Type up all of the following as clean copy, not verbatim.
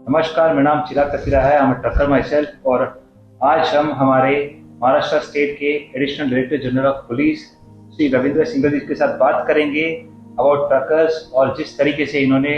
नमस्कार, मेरा नाम चिराग कतिरा है। I'm a trucker myself और आज हम हमारे महाराष्ट्र स्टेट के additional director general of police Shri Ravindra Singhal ji के साथ बात करेंगे अबाउट ट्रकर्स और जिस तरीके से इन्होंने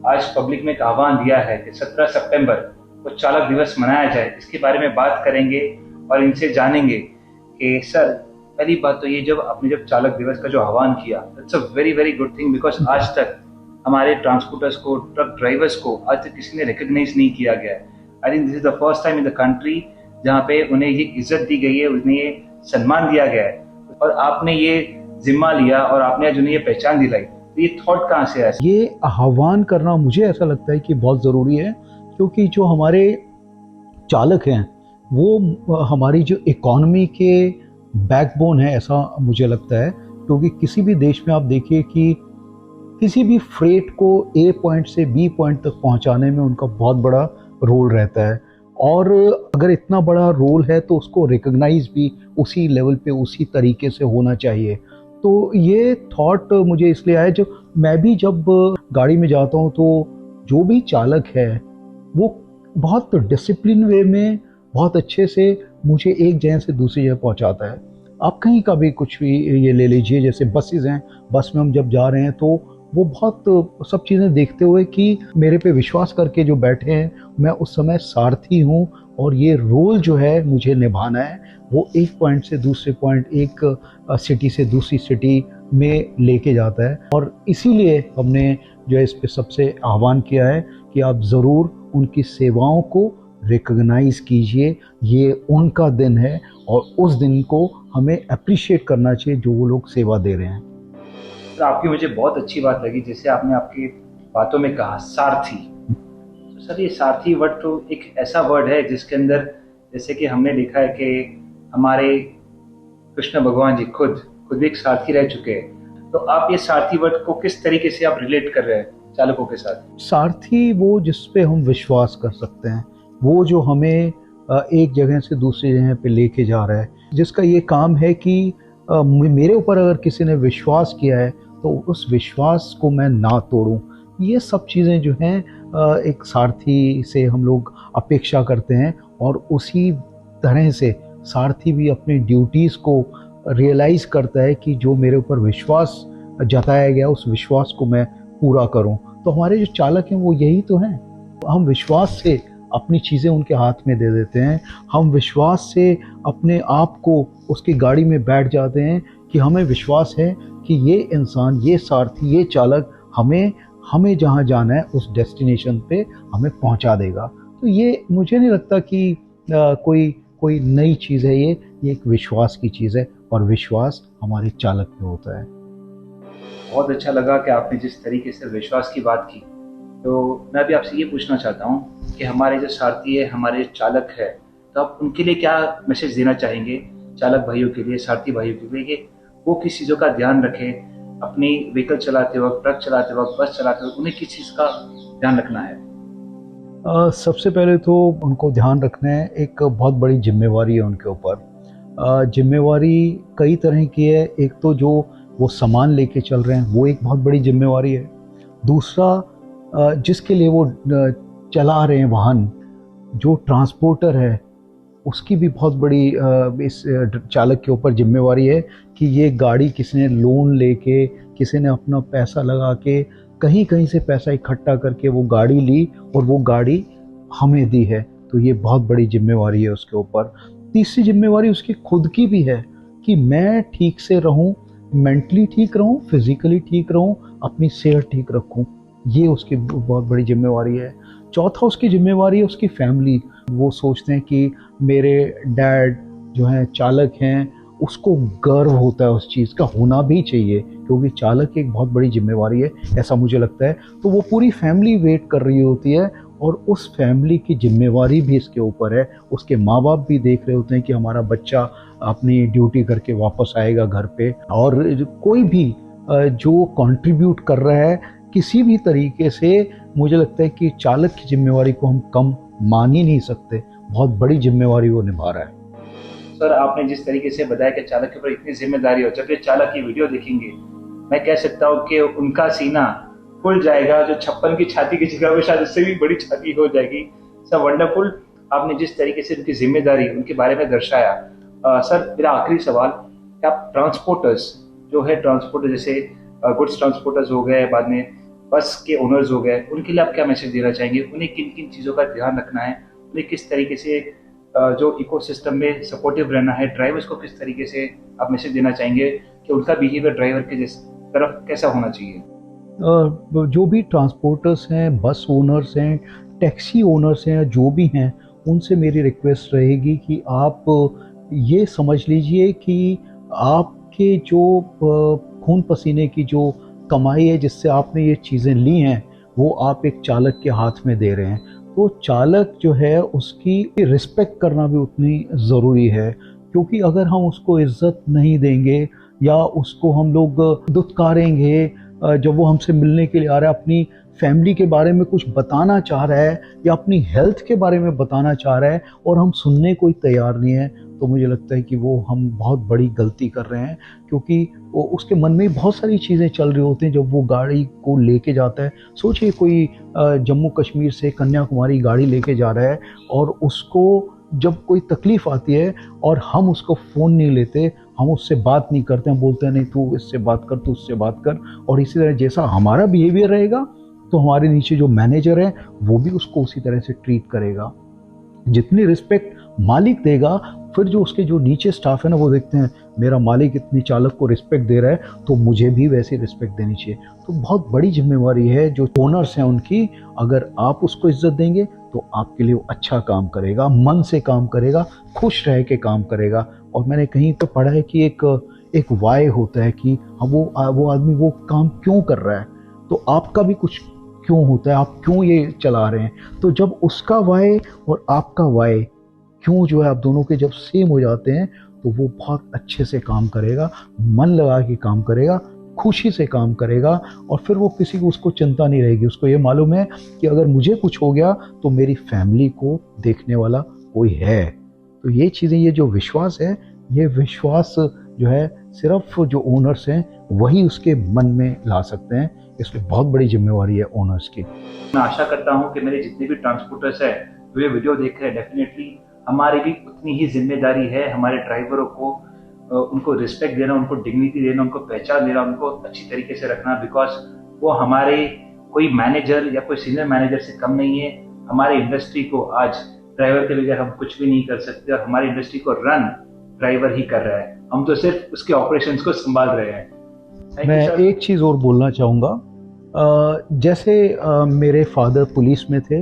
आज पब्लिक में एक आह्वान दिया है कि 17 सितंबर को चालक दिवस मनाया जाए, इसके बारे में बात करेंगे और इनसे जानेंगे कि सर, पहली बात तो ये, जब चालक दिवस का जो आह्वान किया, it's a very very good thing because आज तक हमारे ट्रांसपोर्टर्स को, ट्रक ड्राइवर्स को आज तक किसी ने रिकॉग्नाइज नहीं किया गया है। I think this is the first time in the country जहाँ पे उन्हें ये इज्जत दी गई है, उन्हें ये सम्मान दिया गया है और आपने ये जिम्मा लिया और आपने आज उन्हें ये पहचान दिलाई। तो ये थॉट कहाँ से आया? ये आह्वान करना मुझे ऐसा लगता है कि बहुत ज़रूरी है, क्योंकि जो हमारे चालक हैं वो हमारी जो इकॉनमी के बैकबोन है, ऐसा मुझे लगता है। क्योंकि किसी भी देश में आप देखिए कि किसी भी फ्रेट को ए पॉइंट से बी पॉइंट तक पहुंचाने में उनका बहुत बड़ा रोल रहता है, और अगर इतना बड़ा रोल है तो उसको रिकॉग्नाइज भी उसी लेवल पे, उसी तरीके से होना चाहिए। तो ये थॉट मुझे इसलिए आया, जो मैं भी जब गाड़ी में जाता हूँ तो जो भी चालक है वो बहुत डिसिप्लिन वे में बहुत अच्छे से मुझे एक जगह से दूसरी जगह पहुँचाता है। आप कहीं का भी कुछ भी ये ले लीजिए, जैसे बसेस हैं, बस में हम जब जा रहे हैं तो वो बहुत सब चीज़ें देखते हुए कि मेरे पे विश्वास करके जो बैठे हैं, मैं उस समय सारथी हूँ और ये रोल जो है मुझे निभाना है, वो एक पॉइंट से दूसरे पॉइंट, एक सिटी से दूसरी सिटी में लेके जाता है। और इसीलिए हमने जो है इस पे सबसे आह्वान किया है कि आप ज़रूर उनकी सेवाओं को रिकॉग्नाइज कीजिए। ये उनका दिन है और उस दिन को हमें अप्रिशिएट करना चाहिए जो वो लोग सेवा दे रहे हैं। तो आपकी मुझे बहुत अच्छी बात लगी, जैसे आपने आपकी बातों में कहा सारथी। तो सर, ये सारथी वर्ड तो एक ऐसा वर्ड है जिसके अंदर, जैसे कि हमने देखा है कि हमारे कृष्ण भगवान जी खुद भी एक सारथी रह चुके हैं। तो आप ये सारथी वर्ड को किस तरीके से आप रिलेट कर रहे हैं चालकों के साथ? सारथी वो जिस पे हम विश्वास कर सकते हैं, वो जो हमें एक जगह से दूसरी जगह पे लेके जा रहा है, जिसका ये काम है कि मेरे ऊपर अगर किसी ने विश्वास किया है तो उस विश्वास को मैं ना तोड़ूं। ये सब चीज़ें जो हैं एक सारथी से हम लोग अपेक्षा करते हैं, और उसी तरह से सारथी भी अपनी ड्यूटीज़ को रियलाइज़ करता है कि जो मेरे ऊपर विश्वास जताया गया, उस विश्वास को मैं पूरा करूं। तो हमारे जो चालक हैं वो यही तो हैं। हम विश्वास से अपनी चीज़ें उनके हाथ में दे देते हैं, हम विश्वास से अपने आप को उसकी गाड़ी में बैठ जाते हैं कि हमें विश्वास है कि ये इंसान, ये सारथी, ये चालक हमें जहाँ जाना है उस डेस्टिनेशन पे हमें पहुँचा देगा। तो ये मुझे नहीं लगता कि कोई नई चीज़ है, ये एक विश्वास की चीज़ है, और विश्वास हमारे चालक में होता है। बहुत अच्छा लगा कि आपने जिस तरीके से विश्वास की बात की। तो मैं भी आपसे ये पूछना चाहता हूँ कि हमारे जो सारथी है, हमारे चालक है, तो आप उनके लिए क्या मैसेज देना चाहेंगे, चालक भाइयों के लिए, सारथी भाइयों के लिए, कि वो किस चीज़ों का ध्यान रखें अपनी व्हीकल चलाते वक्त, ट्रक चलाते वक्त, बस चलाते वक्त, उन्हें किस चीज़ का ध्यान रखना है? सबसे पहले तो उनको ध्यान रखना है, एक बहुत बड़ी जिम्मेवारी है उनके ऊपर। जिम्मेवारी कई तरह की है। एक तो जो वो सामान लेके चल रहे हैं वो एक बहुत बड़ी जिम्मेवारी है। दूसरा, जिसके लिए वो चला रहे हैं वाहन, जो ट्रांसपोर्टर है, उसकी भी बहुत बड़ी इस चालक के ऊपर जिम्मेवारी है कि ये गाड़ी किसी ने लोन लेके, किसी ने अपना पैसा लगा के, कहीं से पैसा इकट्ठा करके वो गाड़ी ली और वो गाड़ी हमें दी है। तो ये बहुत बड़ी जिम्मेवारी है उसके ऊपर। तीसरी जिम्मेवारी उसकी खुद की भी है कि मैं ठीक से रहूं, मेंटली ठीक रहूं, फिजिकली ठीक रहूं, अपनी सेहत ठीक रखूं। ये उसकी बहुत बड़ी जिम्मेवारी है। चौथा, उसकी जिम्मेवारी है उसकी फैमिली। वो सोचते हैं कि मेरे डैड जो हैं चालक हैं, उसको गर्व होता है, उस चीज़ का होना भी चाहिए, क्योंकि चालक एक बहुत बड़ी जिम्मेवारी है, ऐसा मुझे लगता है। तो वो पूरी फैमिली वेट कर रही होती है और उस फैमिली की जिम्मेवारी भी इसके ऊपर है। उसके माँ बाप भी देख रहे होते हैं कि हमारा बच्चा अपनी ड्यूटी करके वापस आएगा घर पे। और कोई भी जो कंट्रीब्यूट कर रहा है किसी भी तरीके से, मुझे लगता है कि चालक की जिम्मेवारी को हम कम मान ही नहीं सकते। बहुत बड़ी जिम्मेवारी वो निभा रहा है। सर, आपने जिस तरीके से बताया कि चालक के ऊपर इतनी जिम्मेदारी हो, जब ये चालक की वीडियो देखेंगे, मैं कह सकता हूँ कि उनका सीना खुल जाएगा, जो 56 की छाती की जगह पे शायद उससे भी बड़ी छाती हो जाएगी। सर वंडरफुल, आपने जिस तरीके से उनकी जिम्मेदारी उनके बारे में दर्शाया। सर मेरा आखिरी सवाल, क्या आप ट्रांसपोर्टर्स जो है, ट्रांसपोर्टर जैसे गुड्स ट्रांसपोर्टर्स हो गए, बाद में बस के ओनर्स हो गए, उनके लिए आप क्या मैसेज देना चाहेंगे? उन्हें किन किन चीज़ों का ध्यान रखना है, उन्हें किस तरीके से जो इकोसिस्टम में सपोर्टिव रहना है, ड्राइवर्स को किस तरीके से आप मैसेज देना चाहेंगे कि उनका बिहेवियर ड्राइवर के तरफ कैसा होना चाहिए? जो भी ट्रांसपोर्टर्स हैं, बस ओनर्स हैं, टैक्सी ओनर्स हैं, जो भी हैं, उनसे मेरी रिक्वेस्ट रहेगी कि आप ये समझ लीजिए कि आपके जो खून पसीने की जो कमाई है, जिससे आपने ये चीज़ें ली हैं, वो आप एक चालक के हाथ में दे रहे हैं। तो चालक जो है उसकी रिस्पेक्ट करना भी उतनी ज़रूरी है, क्योंकि अगर हम उसको इज़्ज़त नहीं देंगे या उसको हम लोग दुत्कारेंगे, जब वो हमसे मिलने के लिए आ रहा है, अपनी फैमिली के बारे में कुछ बताना चाह रहा है या अपनी हेल्थ के बारे में बताना चाह रहा है और हम सुनने को ही तैयार नहीं है, तो मुझे लगता है कि वो हम बहुत बड़ी गलती कर रहे हैं, क्योंकि वो उसके मन में बहुत सारी चीज़ें चल रही होती हैं जब वो गाड़ी को लेके जाता है। सोचिए कोई जम्मू कश्मीर से कन्याकुमारी गाड़ी लेके जा रहा है और उसको जब कोई तकलीफ़ आती है और हम उसको फ़ोन नहीं लेते, हम उससे बात नहीं करते, हम बोलते हैं नहीं तू इससे बात कर, तू उससे बात कर, और इसी तरह जैसा हमारा बिहेवियर रहेगा तो हमारे नीचे जो मैनेजर है वो भी उसको उसी तरह से ट्रीट करेगा। जितनी रिस्पेक्ट मालिक देगा, फिर जो उसके जो नीचे स्टाफ है ना, वो देखते हैं मेरा मालिक इतनी चालक को रिस्पेक्ट दे रहा है तो मुझे भी वैसी रिस्पेक्ट देनी चाहिए। तो बहुत बड़ी जिम्मेवारी है जो ओनर्स हैं उनकी, अगर आप उसको इज्जत देंगे तो आपके लिए वो अच्छा काम करेगा, मन से काम करेगा, खुश रह के काम करेगा। और मैंने कहीं तो पढ़ा है कि एक वाय होता है कि वो आदमी वो काम क्यों कर रहा है, तो आपका भी कुछ क्यों होता है, आप क्यों ये चला रहे हैं। तो जब उसका वाय और आपका वाय क्यों जो है, आप दोनों के जब सेम हो जाते हैं तो वो बहुत अच्छे से काम करेगा, मन लगा के काम करेगा, खुशी से काम करेगा, और फिर वो किसी को उसको चिंता नहीं रहेगी। उसको ये मालूम है कि अगर मुझे कुछ हो गया तो मेरी फैमिली को देखने वाला कोई है। तो ये चीज़ें, ये जो विश्वास है, ये विश्वास जो है सिर्फ जो ओनर्स हैं वही उसके मन में ला सकते हैं। इसलिए बहुत बड़ी जिम्मेवारी है ओनर्स की। मैं आशा करता हूँ कि मेरे जितने भी ट्रांसपोर्टर्स हैं जो ये वीडियो देख रहे हैं, डेफिनेटली हमारी भी उतनी ही जिम्मेदारी है हमारे ड्राइवरों को उनको रिस्पेक्ट देना, उनको डिग्निटी देना, उनको पहचान देना, उनको अच्छी तरीके से रखना, बिकॉज वो हमारे कोई मैनेजर या कोई सीनियर मैनेजर से कम नहीं है। हमारे इंडस्ट्री को आज ड्राइवर के बगैर हम कुछ भी नहीं कर सकते, और हमारी इंडस्ट्री को रन ड्राइवर ही कर रहा है, हम तो सिर्फ उसके ऑपरेशंस को संभाल रहे हैं। मैं एक चीज़ और बोलना चाहूँगा। जैसे मेरे फादर पुलिस में थे,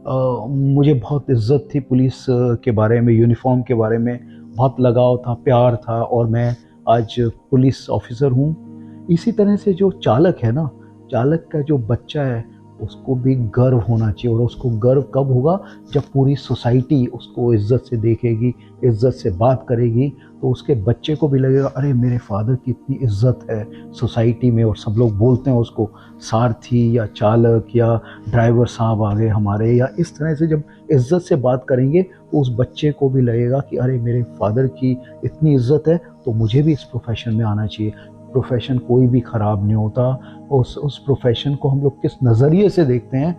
मुझे बहुत इज्जत थी पुलिस के बारे में, यूनिफॉर्म के बारे में बहुत लगाव था, प्यार था, और मैं आज पुलिस ऑफिसर हूँ। इसी तरह से जो चालक है ना, चालक का जो बच्चा है उसको भी गर्व होना चाहिए, और उसको गर्व कब होगा जब पूरी सोसाइटी उसको इज्जत से देखेगी, इज्जत से बात करेगी, तो उसके बच्चे को भी लगेगा अरे मेरे फादर की इतनी इज्जत है सोसाइटी में, और सब लोग बोलते हैं उसको सारथी या चालक या ड्राइवर साहब आ गए हमारे, या इस तरह से जब इज्जत से बात करेंगे तो उस बच्चे को भी लगेगा कि अरे मेरे फादर की इतनी इज्जत है तो मुझे भी इस प्रोफेशन में आना चाहिए। प्रोफेशन कोई भी ख़राब नहीं होता, उस प्रोफेशन को हम लोग किस नज़रिए से देखते हैं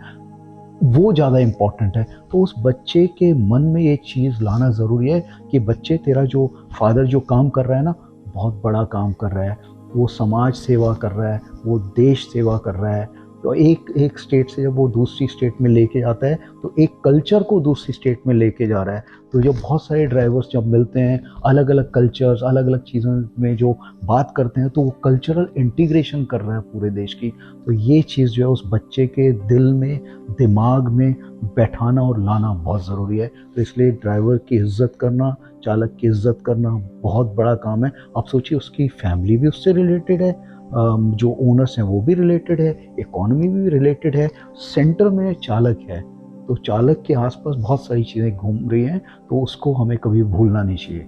वो ज़्यादा इम्पॉर्टेंट है। तो उस बच्चे के मन में ये चीज़ लाना ज़रूरी है कि बच्चे, तेरा जो फादर जो काम कर रहा है ना, बहुत बड़ा काम कर रहा है, वो समाज सेवा कर रहा है, वो देश सेवा कर रहा है। तो एक स्टेट से जब वो दूसरी स्टेट में लेके जाता है तो एक कल्चर को दूसरी स्टेट में लेके जा रहा है। तो जब बहुत सारे ड्राइवर्स जब मिलते हैं, अलग अलग कल्चर्स, अलग अलग चीज़ों में जो बात करते हैं, तो वो कल्चरल इंटीग्रेशन कर रहा है पूरे देश की। तो ये चीज़ जो है उस बच्चे के दिल में, दिमाग में बैठाना और लाना बहुत ज़रूरी है। तो इसलिए ड्राइवर की इज़्ज़त करना, चालक की इज़्ज़त करना बहुत बड़ा काम है। आप सोचिए उसकी फैमिली भी उससे रिलेटेड है, जो ओनर्स हैं वो भी रिलेटेड है, इकोनॉमी भी रिलेटेड है, सेंटर में चालक है, तो चालक के आसपास बहुत सारी चीज़ें घूम रही हैं, तो उसको हमें कभी भूलना नहीं चाहिए।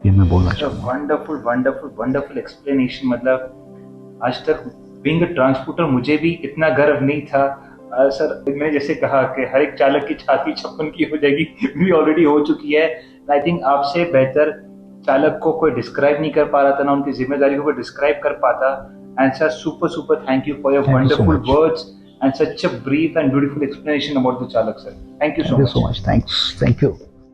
ये मैं बोलना चाहूँगा। Wonderful wonderful wonderful explanation. मतलब आज तक बीइंग ट्रांसपोर्टर मुझे भी इतना गर्व नहीं था। सर मैंने जैसे कहा कि हर एक चालक की छाती 56 की हो जाएगी, भी ऑलरेडी हो चुकी है। आई थिंक आपसे बेहतर चालक को कोई डिस्क्राइब नहीं कर पा रहा था, ना उनकी जिम्मेदारी को कोई डिस्क्राइब कर पाता। And sir, super thank you for your Thank you so wonderful much. words and such a brief and beautiful explanation about the Chalak, sir. Thank you so Thank you much. so much. Thanks. Thank you.